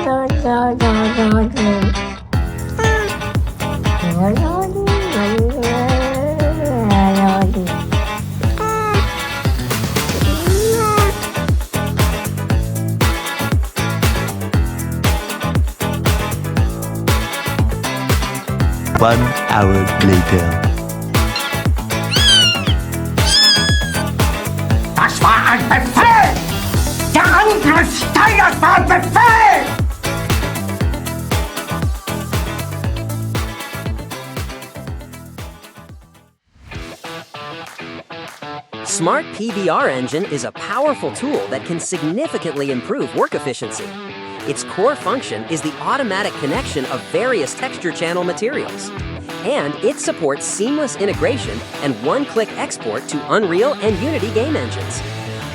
1 hour later. Das war ein Befehl! Der Angriff steigert war ein Befehl! Smart PBR Engine is a powerful tool that can significantly improve work efficiency. Its core function is the automatic connection of various texture channel materials. And it supports seamless integration and one-click export to Unreal and Unity game engines.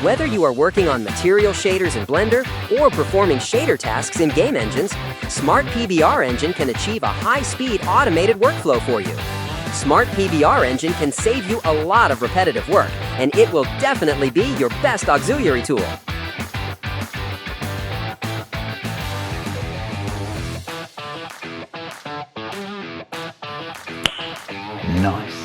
Whether you are working on material shaders in Blender or performing shader tasks in game engines, Smart PBR Engine can achieve a high-speed automated workflow for you. Smart PBR Engine can save you a lot of repetitive work, and it will definitely be your best auxiliary tool. Nice.